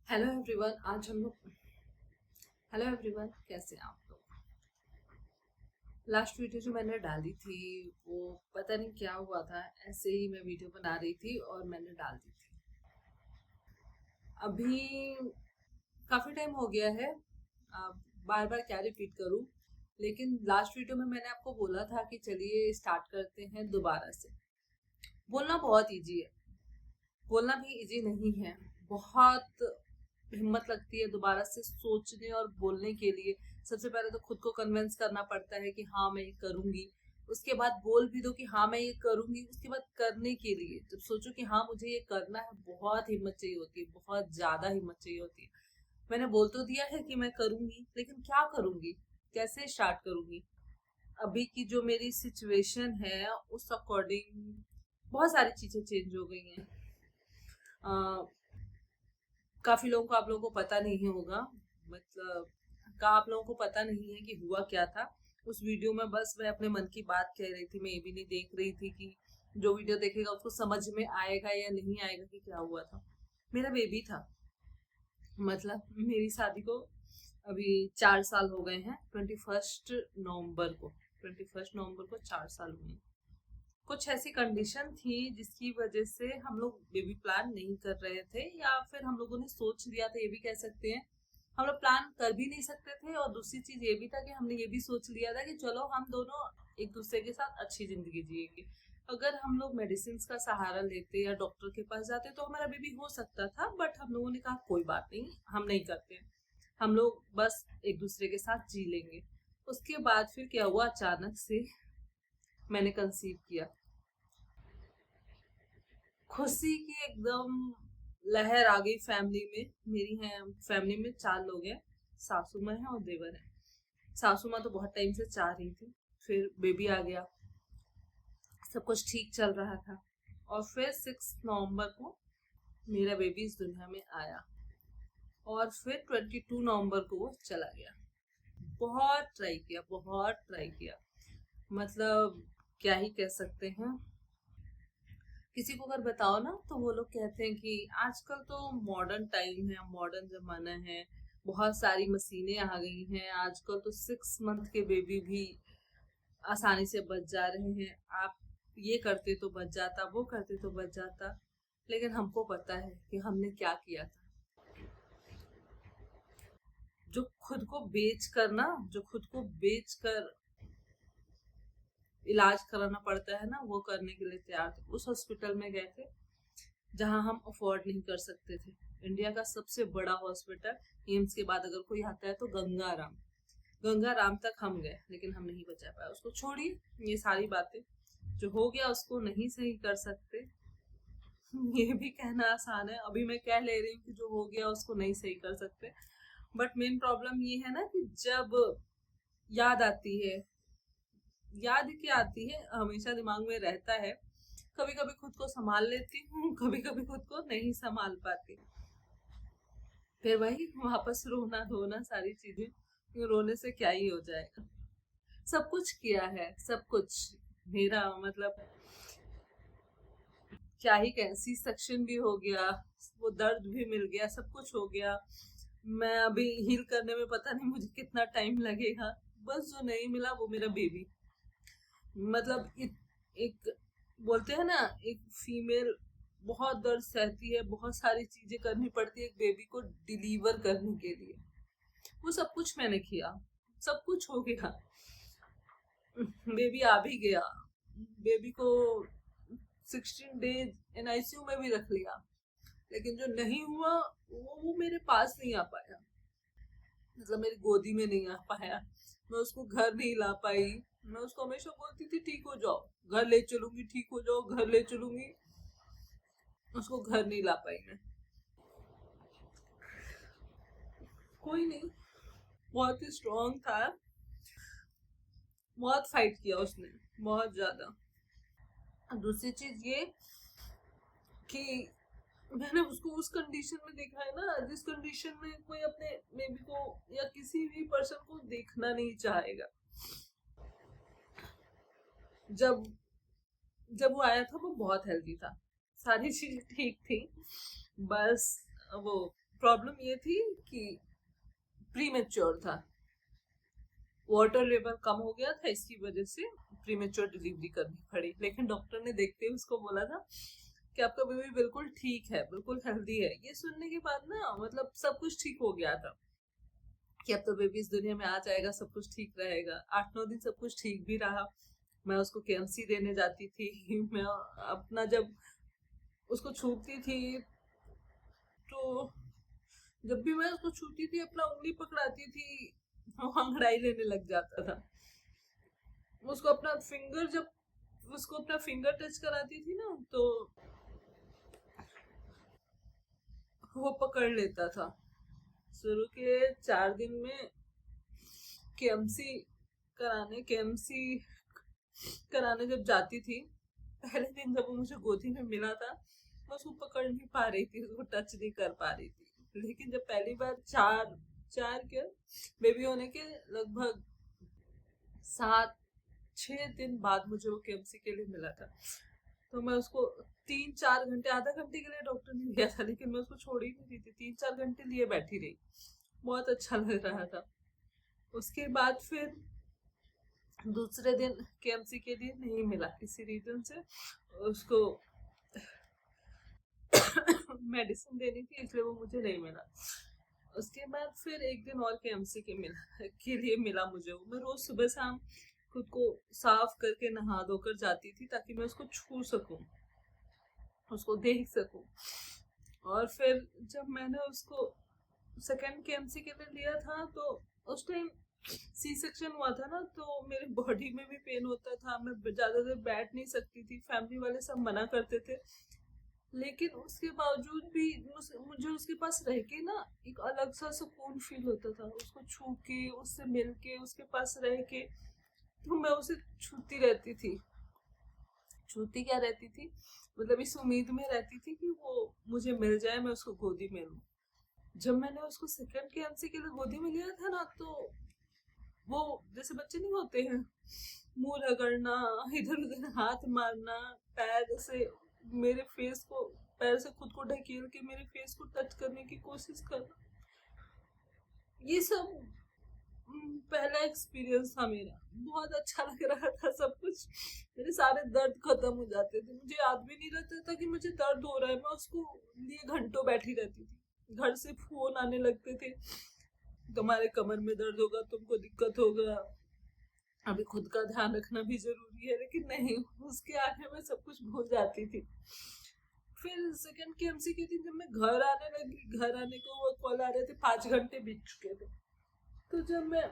Hello everyone आज हम लोग हेलो एवरीवन, कैसे हैं आप लोग। लास्ट वीडियो जो मैंने डाली थी वो पता नहीं क्या हुआ था, ऐसे ही मैं वीडियो बना रही थी और मैंने डाल दी थी। अभी काफ़ी टाइम हो गया है। अब बार बार क्या रिपीट करूं, लेकिन लास्ट वीडियो में मैंने आपको बोला था कि चलिए स्टार्ट करते हैं दोबारा से। बोलना बहुत इजी है, बोलना भी इजी नहीं है। बहुत हिम्मत लगती है दोबारा से सोचने और बोलने के लिए। सबसे पहले तो खुद को कन्विंस करना पड़ता है कि हाँ मैं ये करूंगी। उसके बाद बोल भी दो कि हाँ मैं ये करूंगी। उसके बाद करने के लिए जब सोचो कि हाँ मुझे ये करना है, बहुत हिम्मत चाहिए होती है, बहुत ज्यादा हिम्मत चाहिए होती है। मैंने बोल तो दिया है कि मैं करूंगी, लेकिन क्या करूंगी, कैसे स्टार्ट करूंगी। अभी की जो मेरी सिचुएशन है उस अकॉर्डिंग बहुत सारी चीजें चेंज हो गई हैं। काफी लोगों को, आप लोगों को पता नहीं होगा, मतलब का आप लोगों को पता नहीं है कि हुआ क्या था उस वीडियो में। बस मैं अपने मन की बात कह रही थी, मैं ये भी नहीं देख रही थी कि जो वीडियो देखेगा उसको समझ में आएगा या नहीं आएगा कि क्या हुआ था। मेरा बेबी था, मतलब मेरी शादी को अभी 4 साल हो गए हैं। 21 नवंबर को 4 साल हुए। कुछ ऐसी कंडीशन थी जिसकी वजह से हम लोग बेबी प्लान नहीं कर रहे थे, या फिर हम लोगों ने सोच लिया था, ये भी कह सकते हैं। हम लोग प्लान कर भी नहीं सकते थे, और दूसरी चीज ये भी था कि हमने ये भी सोच लिया था कि चलो हम दोनों एक दूसरे के साथ अच्छी जिंदगी जिएंगे। अगर हम लोग मेडिसिन का सहारा लेते या डॉक्टर के पास जाते तो हमारा बेबी हो सकता था, बट हम लोगों ने कहा कोई बात नहीं, हम नहीं करते, हम लोग बस एक दूसरे के साथ जी लेंगे। उसके बाद फिर क्या हुआ, अचानक से मैंने कंसीव किया। खुशी की एकदम लहर आ गई फैमिली में। मेरी है फैमिली में 4 लोग हैं, सासू माँ है और देवर है। सासू माँ तो बहुत टाइम से चाह रही थी, फिर बेबी आ गया, सब कुछ ठीक चल रहा था। और फिर 6 नवंबर को मेरा बेबी इस दुनिया में आया, और फिर 22 नवंबर को वो चला गया। बहुत ट्राई किया, बहुत ट्राई किया, मतलब क्या ही कह सकते हैं। किसी को अगर बताओ ना तो वो लोग कहते हैं कि आजकल तो मॉडर्न टाइम है, मॉडर्न जमाना है, बहुत सारी मशीनें आ गई हैं, आजकल तो 6 मंथ के बेबी भी आसानी से बच जा रहे हैं। आप ये करते तो बच जाता, वो करते तो बच जाता। लेकिन हमको पता है कि हमने क्या किया था। जो खुद को बेच कर ना, जो खुद को बेच कर इलाज कराना पड़ता है ना, वो करने के लिए तैयार थे। उस हॉस्पिटल में गए थे जहां हम अफोर्ड नहीं कर सकते थे। इंडिया का सबसे बड़ा हॉस्पिटल, एम्स के बाद अगर कोई आता है तो गंगाराम। गंगाराम तक हम गए, लेकिन हम नहीं बचा पाए। उसको छोड़िए, ये सारी बातें जो हो गया उसको नहीं सही कर सकते। ये भी कहना आसान है, अभी मैं कह ले रही हूँ कि जो हो गया उसको नहीं सही कर सकते। बट मेन प्रॉब्लम ये है ना कि जब याद आती है, याद क्या आती है, हमेशा दिमाग में रहता है। कभी कभी खुद को संभाल लेती हूँ, कभी कभी खुद को नहीं संभाल पाती। फिर वही वापस रोना धोना सारी चीजें। रोने से क्या ही हो जाएगा। सब कुछ किया है, सब कुछ। मेरा मतलब क्या ही कहें, सी सेक्शन भी हो गया, वो दर्द भी मिल गया, सब कुछ हो गया। मैं अभी हील करने में पता नहीं मुझे कितना टाइम लगेगा। बस जो नहीं मिला वो मेरा बेबी। मतलब एक बोलते हैं ना, एक फीमेल बहुत दर्द सहती है, बहुत सारी चीजें करनी पड़ती है एक बेबी को डिलीवर करने के लिए। वो सब कुछ मैंने किया, सब कुछ हो गया। बेबी आ भी गया, बेबी को 16 डेज एनआईसीयू में भी रख लिया। लेकिन जो नहीं हुआ वो मेरे पास नहीं आ पाया, मतलब मेरी गोदी में नहीं आ पाया। मैं उसको घर नहीं ला पाई। मैं उसको हमेशा बोलती थी ठीक हो जाओ घर ले चलूंगी, ठीक हो जाओ घर ले चलूंगी। उसको घर नहीं ला पाई मैं। कोई नहीं, बहुत ही स्ट्रांग था, बहुत फाइट किया उसने, बहुत ज्यादा। दूसरी चीज ये कि मैंने उसको उस कंडीशन में देखा है ना, जिस कंडीशन में कोई अपने बेबी को या किसी भी पर्सन को देखना नहीं चाहेगा। जब जब वो आया था वो बहुत हेल्दी था, सारी चीजें ठीक थी। बस वो प्रॉब्लम ये थी कि प्री मेच्योर था, वाटर लेवल कम हो गया था, इसकी वजह से प्रीमेच्योर डिलीवरी करनी पड़ी। लेकिन डॉक्टर ने देखते हुए उसको बोला था कि आपका बेबी बिल्कुल ठीक है, बिल्कुल हेल्दी है। ये सुनने के बाद ना मतलब सब कुछ ठीक हो गया था कि अब तो बेबी इस दुनिया में आ जाएगा, सब कुछ ठीक रहेगा। 8-9 दिन सब कुछ ठीक भी रहा। मैं उसको केएमसी देने जाती थी मैं अपना जब उसको छूती थी तो जब भी मैं उसको छूती थी अपना उंगली पकड़ाती थी, वो अंगड़ाई लेने लग जाता था। उसको अपना फिंगर जब उसको अपना फिंगर टच कराती थी ना तो वो पकड़ लेता था। शुरू के 4 दिन में केएमसी केएमसी कराने जब जाती थी, पहले दिन जब वो मुझे गोदी में मिला था, मैं उसको पकड़ नहीं पा रही थी, उसको टच नहीं कर पा रही थी। लेकिन जब पहली बार चार चार क्या बेबी होने के लगभग 7-6 दिन बाद मुझे वो केएमसी के लिए मिला था, तो मैं उसको 3-4 घंटे, आधा घंटे के लिए डॉक्टर ने लिया था, लेकिन मैं उसको छोड़ ही नहीं रही थी, 3-4 घंटे लिए बैठी रही। बहुत अच्छा लग रहा था। उसके बाद फिर दूसरे दिन केएमसी के लिए नहीं मिला किसी रीजन से, उसको मेडिसिन देनी थी इसलिए वो मुझे नहीं मिला। उसके बाद फिर एक दिन और केएमसी के लिए मिला मुझे। वो मैं रोज सुबह शाम खुद को साफ करके नहा धोकर जाती थी ताकि मैं उसको छू सकूं, उसको देख सकूं। और फिर जब मैंने उसको सेकेंड केएमसी के लिए लिया था तो उस टाइम सी सेक्शन हुआ था ना, तो मेरे बॉडी में भी पेन होता था, मैं ज्यादा देर बैठ नहीं सकती थी, फैमिली वाले सब मना करते थे। लेकिन उसके बावजूद भी मुझे उसके पास रह के ना एक अलग सा सुकून फील होता था, उसको छू के, उससे मिल के, उसके पास रह के। तो मैं उसे छूती रहती थी। छूती क्या रहती थी, मतलब इस उम्मीद में रहती थी कि वो मुझे मिल जाए, मैं उसको गोदी में लूं। जब मैंने उसको सेकंड केएमसी के लिए गोदी में लिया था ना, तो वो जैसे बच्चे नहीं होते हैं, मुंह रगड़ना, इधर उधर हाथ मारना, पैर से मेरे फेस को, पैर से खुद को ढकेल के मेरे फेस को टच करने की कोशिश करना, ये सब पहला एक्सपीरियंस था मेरा। बहुत अच्छा लग रहा था सब कुछ। मेरे सारे दर्द खत्म हो जाते थे, मुझे याद भी नहीं रहता था कि मुझे दर्द हो रहा है। मैं उसको लिए घंटों बैठी रहती थी। घर से फोन आने लगते थे, तुम्हारे कमर में दर्द होगा, तुमको दिक्कत होगा, अभी खुद का ध्यान रखना भी जरूरी है। लेकिन नहीं, उसके आगे मैं सब कुछ भूल जाती थी। फिर सेकंड केएमसी के दिन जब मैं घर आने लगी, घर आने को वो कॉल आ रहे थे, 5 घंटे बीत चुके थे। तो जब मैं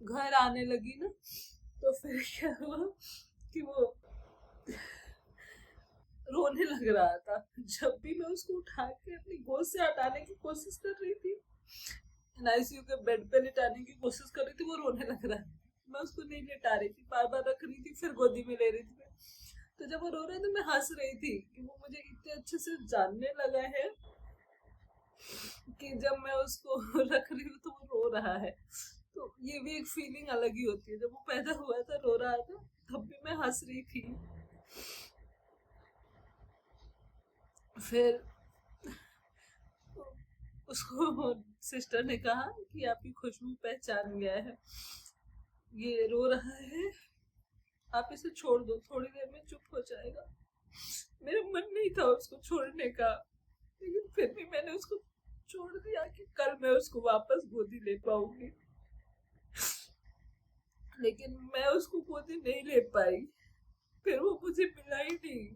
घर आने लगी ना, तो फिर क्या हुआ कि वो रोने लग रहा था। जब भी मैं उसको उठा के अपनी गोद से हटाने की कोशिश कर रही थी, आईसीयू के बेड पे लिटाने की कोशिश कर रही थी, वो रोने लग रहा था। मैं उसको नहीं लिटा रही थी, बार बार रख रही थी, फिर गोदी में ले रही थी। तो जब वो रो रहा था मैं हंस रही थी कि वो मुझे इतने अच्छे से जानने लगा है कि जब मैं उसको रख रही हूँ तो वो रो रहा है। तो ये भी एक फीलिंग अलग ही होती है। जब वो पैदा हुआ था, रो रहा था, तब भी मैं हंस रही थी। फिर उसको सिस्टर ने कहा कि आपकी खुशबू पहचान गया है, ये रो रहा है, आप इसे छोड़ दो, थोड़ी देर में चुप हो जाएगा। मेरा मन नहीं था उसको छोड़ने का, लेकिन फिर भी मैंने उसको छोड़ दिया कि कल मैं उसको वापस गोदी ले पाऊंगी। लेकिन मैं उसको गोदी नहीं ले पाई, फिर वो मुझे मिला ही नहीं।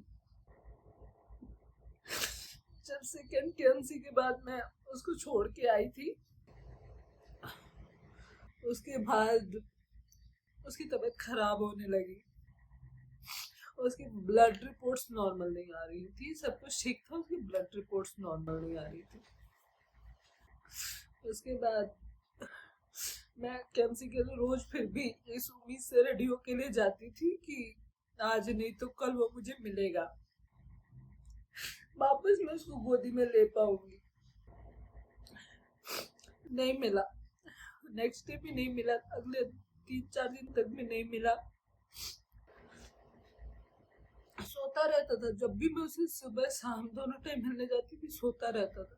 जब सेकेंड केएमसी के बाद मैं उसको छोड़ के आई थी, उसके बाद उसकी तबीयत खराब होने लगी। उसकी ब्लड रिपोर्ट्स नॉर्मल नहीं आ रही थी, सब कुछ ठीक था, उसकी ब्लड रिपोर्ट्स नॉर्मल नहीं आ रही थी। उसके बाद मैं केएमसी के लिए रोज फिर भी इस उम्मीद से रेडी होके लिए जाती थी कि आज नहीं तो कल वो मुझे मिलेगा, वापस मैं उसको गोदी में ले पाऊंगी। नहीं मिला, नेक्स्ट डे भी नहीं मिला, अगले 3-4 दिन तक भी नहीं मिला। सोता रहता था, जब भी मैं उसे सुबह शाम दोनों टाइम मिलने जाती थी सोता रहता था।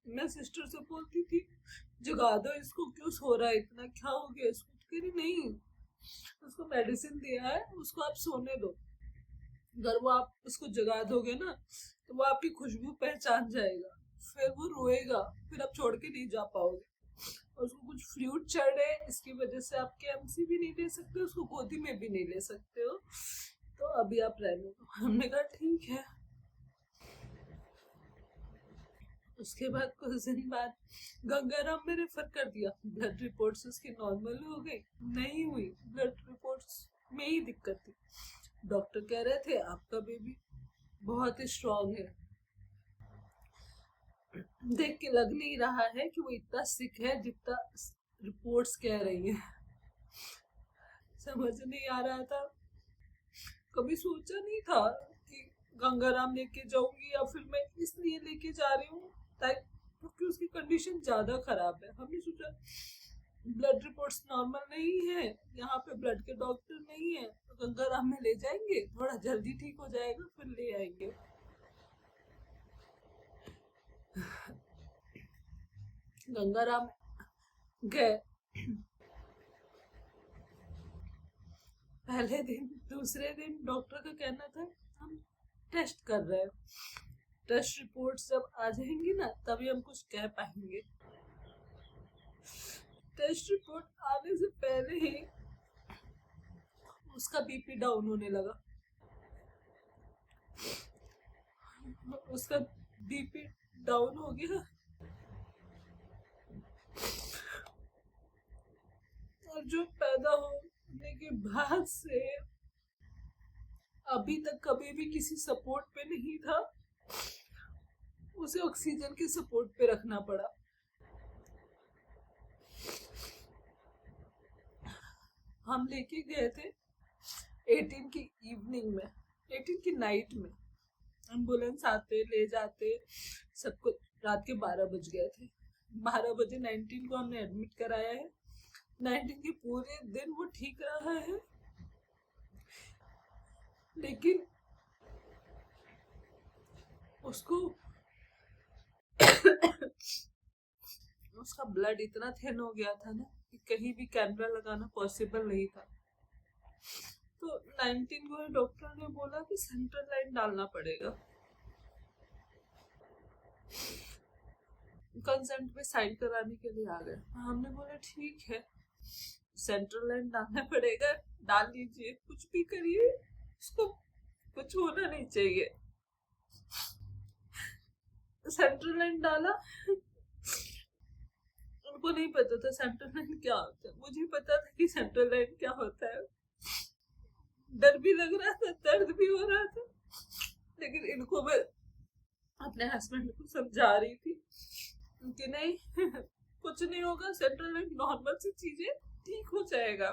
मैं सिस्टर से बोलती थी जगा दो इसको, क्यों सो रहा है इतना, क्या हो गया इसको? तो कह रही नहीं, उसको मेडिसिन दिया है, उसको आप सोने दो। अगर वो आप उसको जगा दोगे ना तो वो आपकी खुशबू पहचान जाएगा, फिर वो रोएगा, फिर आप छोड़ के नहीं जा पाओगे। और उसको कुछ फ्लूइड चढ़ रहे हैं, इसकी वजह से आप केएमसी भी नहीं ले सकते, उसको गोदी में भी नहीं ले सकते हो, तो अभी आप रहने दो। हमने कहा ठीक है। उसके बाद कुछ दिन बाद गंगाराम में रेफर कर दिया। ब्लड रिपोर्ट्स उसकी नॉर्मल हो गई, नहीं हुई, ब्लड रिपोर्ट्स में ही दिक्कत थी। डॉक्टर कह रहे थे आपका बेबी बहुत ही स्ट्रांग है, देख के लग नहीं रहा है कि वो इतना सिक है जितना रिपोर्ट्स कह रही है। समझ नहीं आ रहा था, कभी सोचा नहीं था कि गंगाराम लेके जाऊंगी, या फिर मैं इसलिए लेके जा रही हूँ क्योंकि उसकी कंडीशन ज्यादा खराब है। हमने सोचा ब्लड रिपोर्ट्स नॉर्मल नहीं है, यहाँ पे ब्लड के डॉक्टर नहीं है, तो गंगाराम में ले जाएंगे, थोड़ा जल्दी ठीक हो जाएगा, फिर ले आएंगे। गंगाराम गए, पहले दिन दूसरे दिन डॉक्टर का कहना था हम टेस्ट कर रहे हैं, टेस्ट रिपोर्ट जब आ जाएंगी ना तभी हम कुछ कह पाएंगे। टेस्ट रिपोर्ट आने से पहले ही उसका बीपी डाउन होने लगा, उसका बीपी डाउन हो गया, और जो पैदा होने के बाद से अभी तक कभी भी किसी सपोर्ट पे नहीं था, उसे ऑक्सीजन के सपोर्ट पे रखना पड़ा। हम लेके गए थे 18 की इवनिंग में, 18 की नाइट में, एम्बुलेंस आते ले जाते सबको रात के 12 बज गए थे। 12 बजे 19 को हमने एडमिट कराया है। 19 के पूरे दिन वो ठीक रहा है, लेकिन उसको उसका ब्लड इतना थिन हो गया था ना कि कहीं भी कैमरा लगाना पॉसिबल नहीं था। तो 19 को डॉक्टर ने बोला कि सेंट्रल लाइन डालना पड़ेगा। कंसेंट पे साइन कराने के लिए आ गए। हमने बोला ठीक है, सेंट्रल लाइन डालना पड़ेगा, डाल लीजिए, कुछ भी करिए, उसको कुछ होना नहीं चाहिए। सेंट्रल लाइन डाला, उनको नहीं पता था सेंट्रल लाइन क्या होता है, मुझे पता था कि सेंट्रल लाइन क्या होता है। डर भी लग रहा था, दर्द भी हो रहा था, लेकिन इनको मैं अपने हस्बैंड को समझा रही थी कि नहीं कुछ नहीं होगा, सेंट्रल लाइन नॉर्मल सी चीजें, ठीक हो जाएगा।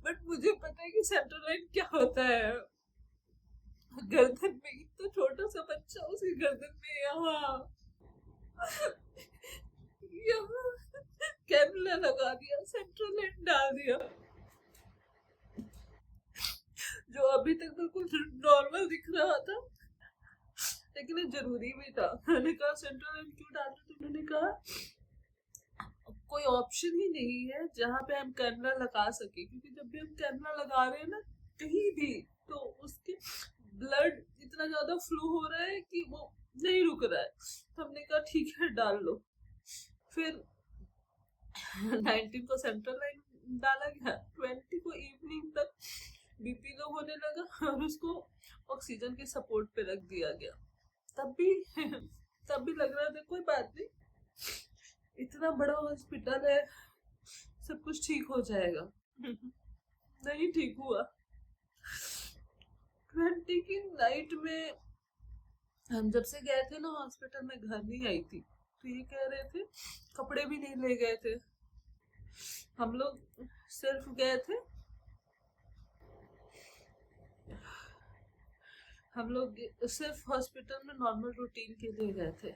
बट मुझे पता है कि सेंट्रल लाइन क्या होता है। गर्दन में, इतना छोटा सा बच्चा, उसकी गर्दन में यहाँ कैनुला लगा दिया, सेंट्रल लाइन डाल दिया, जो अभी तक बिल्कुल नॉर्मल दिख रहा था, लेकिन ये जरूरी भी था। मैंने कहा सेंट्रल लाइन क्यों डालते, तो उन्होंने कहा कोई ऑप्शन ही नहीं है जहाँ पे हम कैमरा लगा सके, क्योंकि जब भी हम कैमरा लगा रहे हैं ना कहीं भी, तो उसके ब्लड इतना ज्यादा फ्लो हो रहा है कि वो नहीं रुक रहा है। तो हमने कहा ठीक है डाल लो। फिर 19 को सेंट्रल लाइन डाला गया, 20 को इवनिंग तक बीपी लो होने लगा और उसको ऑक्सीजन के सपोर्ट पे रख दिया गया। तब भी लग रहा था कोई बात नहीं, इतना बड़ा हॉस्पिटल है, सब कुछ ठीक हो जाएगा। नहीं ठीक हुआ। 20 की नाइट में हम जब से गए थे ना हॉस्पिटल में, घर नहीं आई थी, तो ये कह रहे थे कपड़े भी नहीं ले गए थे। हम लोग सिर्फ गए थे, हम लोग सिर्फ हॉस्पिटल में नॉर्मल रूटीन के लिए गए थे।